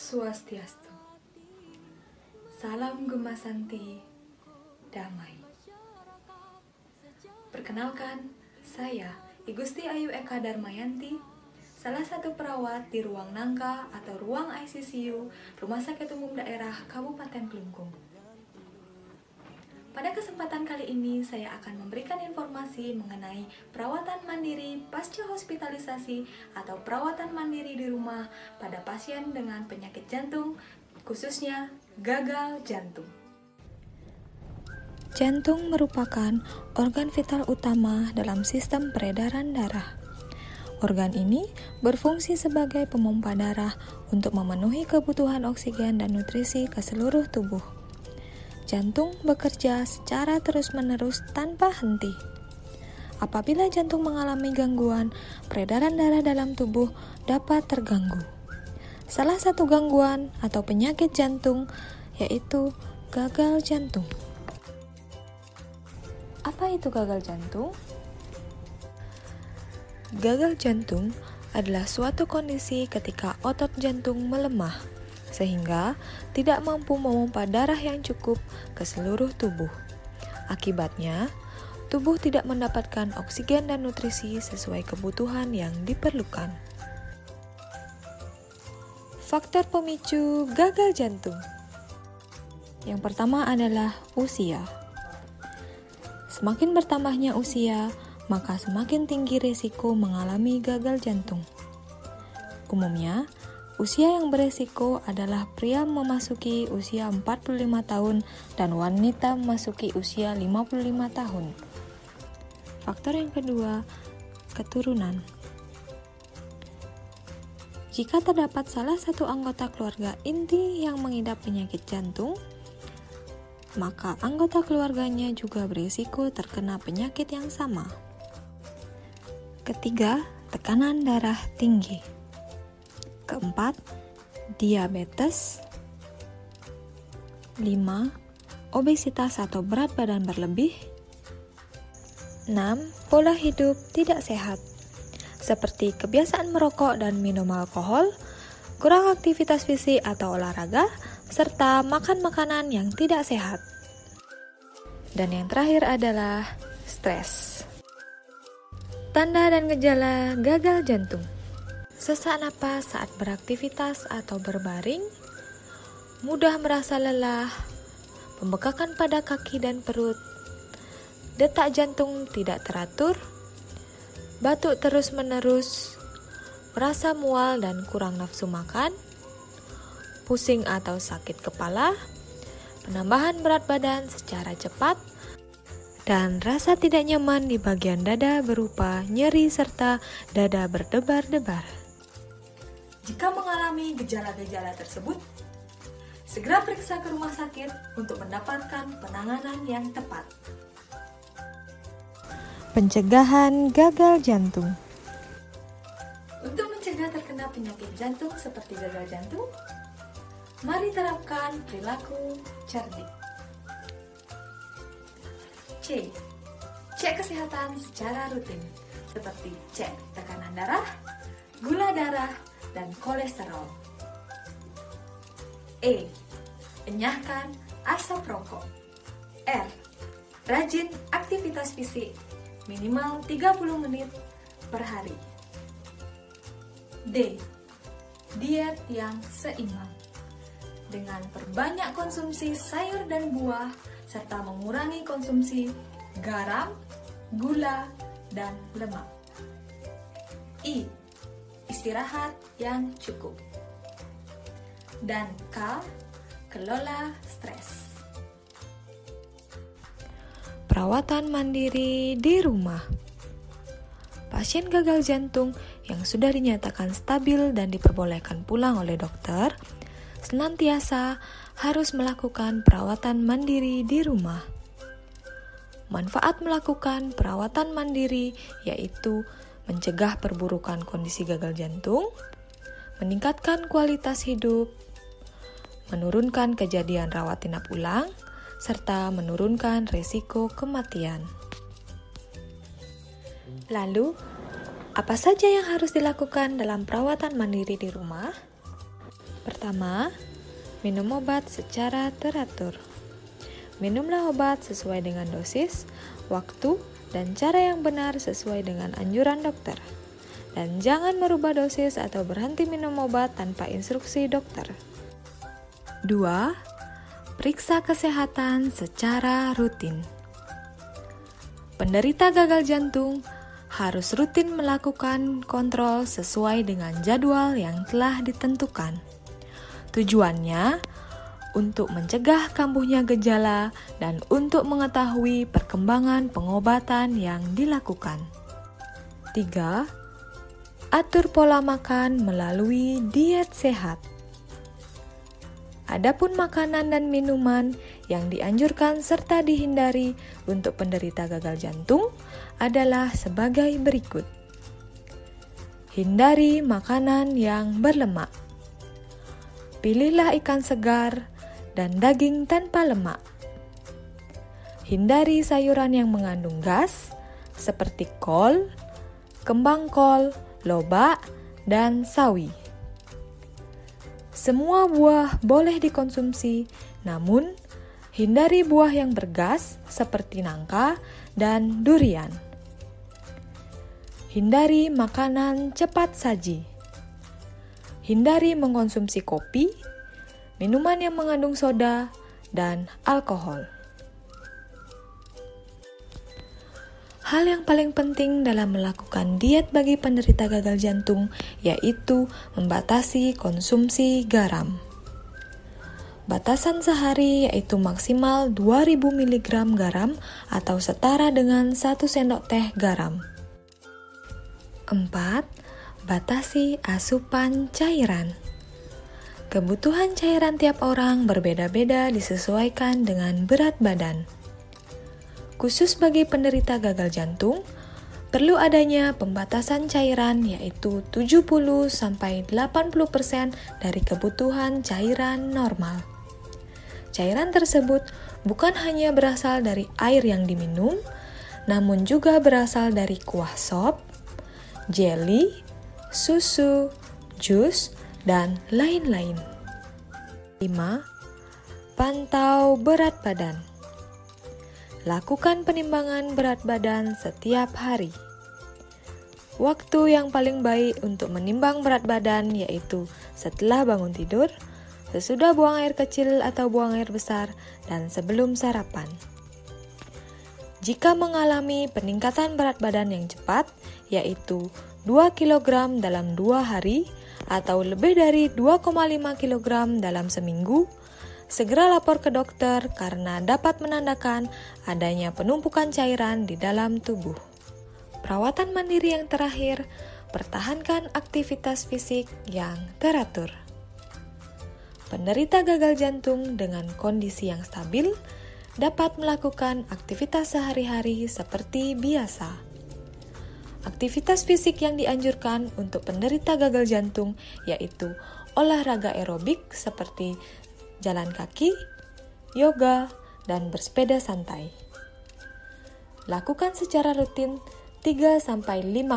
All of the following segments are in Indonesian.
Swastiastu. Salam Gema Santi, damai. Perkenalkan, saya I Gusti Ayu Eka Darmayanti, salah satu perawat di ruang nangka atau ruang ICCU Rumah Sakit Umum Daerah Kabupaten Klungkung. Pada kesempatan kali ini, saya akan memberikan informasi mengenai perawatan mandiri pasca hospitalisasi atau perawatan mandiri di rumah pada pasien dengan penyakit jantung, khususnya gagal jantung. Jantung merupakan organ vital utama dalam sistem peredaran darah. Organ ini berfungsi sebagai pemompa darah untuk memenuhi kebutuhan oksigen dan nutrisi ke seluruh tubuh. Jantung bekerja secara terus-menerus tanpa henti. Apabila jantung mengalami gangguan, peredaran darah dalam tubuh dapat terganggu. Salah satu gangguan atau penyakit jantung yaitu gagal jantung. Apa itu gagal jantung? Gagal jantung adalah suatu kondisi ketika otot jantung melemah sehingga tidak mampu memompa darah yang cukup ke seluruh tubuh. Akibatnya, tubuh tidak mendapatkan oksigen dan nutrisi sesuai kebutuhan yang diperlukan. Faktor pemicu gagal jantung. Yang pertama adalah usia. Semakin bertambahnya usia, maka semakin tinggi risiko mengalami gagal jantung. Umumnya, usia yang beresiko adalah pria memasuki usia 45 tahun dan wanita memasuki usia 55 tahun. Faktor yang kedua, keturunan. Jika terdapat salah satu anggota keluarga inti yang mengidap penyakit jantung, maka anggota keluarganya juga berisiko terkena penyakit yang sama. Ketiga, tekanan darah tinggi. Keempat, diabetes. 5. Obesitas atau berat badan berlebih. 6. Pola hidup tidak sehat, seperti kebiasaan merokok dan minum alkohol, kurang aktivitas fisik atau olahraga, serta makan makanan yang tidak sehat. Dan yang terakhir adalah stres. Tanda dan gejala gagal jantung. Sesak napas saat beraktivitas atau berbaring, mudah merasa lelah, pembekakan pada kaki dan perut, detak jantung tidak teratur, batuk terus-menerus, merasa mual dan kurang nafsu makan, pusing atau sakit kepala, penambahan berat badan secara cepat, dan rasa tidak nyaman di bagian dada berupa nyeri serta dada berdebar-debar. Jika mengalami gejala-gejala tersebut, segera periksa ke rumah sakit untuk mendapatkan penanganan yang tepat. Pencegahan gagal jantung. Untuk mencegah terkena penyakit jantung seperti gagal jantung, mari terapkan perilaku cerdik. C. Cek kesehatan secara rutin, seperti cek tekanan darah, gula darah, dan kolesterol. E. Enyahkan asap rokok. R. Rajin aktivitas fisik minimal 30 menit per hari. D. Diet yang seimbang dengan perbanyak konsumsi sayur dan buah serta mengurangi konsumsi garam, gula, dan lemak. I. Istirahat yang cukup. Dan K. Kelola stres. Perawatan mandiri di rumah. Pasien gagal jantung yang sudah dinyatakan stabil dan diperbolehkan pulang oleh dokter, senantiasa harus melakukan perawatan mandiri di rumah. Manfaat melakukan perawatan mandiri yaitu mencegah perburukan kondisi gagal jantung, meningkatkan kualitas hidup, menurunkan kejadian rawat inap ulang, serta menurunkan risiko kematian. Lalu, apa saja yang harus dilakukan dalam perawatan mandiri di rumah? Pertama, minum obat secara teratur. Minumlah obat sesuai dengan dosis, waktu, dan cara yang benar sesuai dengan anjuran dokter. Dan jangan merubah dosis atau berhenti minum obat tanpa instruksi dokter. 2. Periksa kesehatan secara rutin. Penderita gagal jantung harus rutin melakukan kontrol sesuai dengan jadwal yang telah ditentukan. Tujuannya untuk mencegah kambuhnya gejala dan untuk mengetahui perkembangan pengobatan yang dilakukan. 3. Atur pola makan melalui diet sehat. Adapun makanan dan minuman yang dianjurkan serta dihindari untuk penderita gagal jantung adalah sebagai berikut. Hindari makanan yang berlemak. Pilihlah ikan segar dan daging tanpa lemak. Hindari sayuran yang mengandung gas seperti kol, kembang kol, lobak, dan sawi. Semua buah boleh dikonsumsi, namun hindari buah yang bergas seperti nangka dan durian. Hindari makanan cepat saji. Hindari mengkonsumsi kopi, minuman yang mengandung soda, dan alkohol. Hal yang paling penting dalam melakukan diet bagi penderita gagal jantung yaitu membatasi konsumsi garam. Batasan sehari yaitu maksimal 2000 mg garam atau setara dengan 1 sendok teh garam. 4. Batasi asupan cairan. Kebutuhan cairan tiap orang berbeda-beda disesuaikan dengan berat badan. Khusus bagi penderita gagal jantung, perlu adanya pembatasan cairan yaitu 70-80% dari kebutuhan cairan normal. Cairan tersebut bukan hanya berasal dari air yang diminum, namun juga berasal dari kuah sop, jelly, susu, jus, dan lain-lain. 5. Pantau berat badan. Lakukan penimbangan berat badan setiap hari. Waktu yang paling baik untuk menimbang berat badan yaitu setelah bangun tidur, sesudah buang air kecil atau buang air besar, dan sebelum sarapan. Jika mengalami peningkatan berat badan yang cepat, yaitu 2 kg dalam 2 hari atau lebih dari 2,5 kg dalam seminggu, segera lapor ke dokter karena dapat menandakan adanya penumpukan cairan di dalam tubuh. Perawatan mandiri yang terakhir, pertahankan aktivitas fisik yang teratur. Penderita gagal jantung dengan kondisi yang stabil dapat melakukan aktivitas sehari-hari seperti biasa. Aktivitas fisik yang dianjurkan untuk penderita gagal jantung yaitu olahraga aerobik seperti jalan kaki, yoga, dan bersepeda santai. Lakukan secara rutin 3-5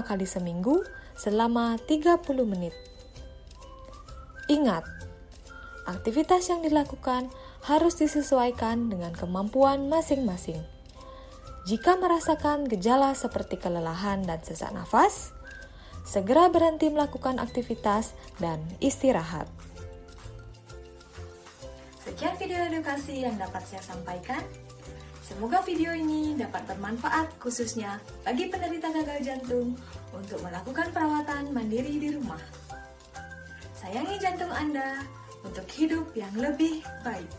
kali seminggu selama 30 menit. Ingat, aktivitas yang dilakukan harus disesuaikan dengan kemampuan masing-masing. Jika merasakan gejala seperti kelelahan dan sesak nafas, segera berhenti melakukan aktivitas dan istirahat. Sekian video edukasi yang dapat saya sampaikan. Semoga video ini dapat bermanfaat khususnya bagi penderita gagal jantung untuk melakukan perawatan mandiri di rumah. Sayangi jantung Anda untuk hidup yang lebih baik.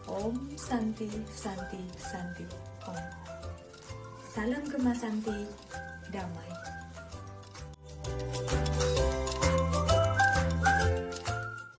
Om Santi Santi Santi Om. Salam Gema Santi, damai.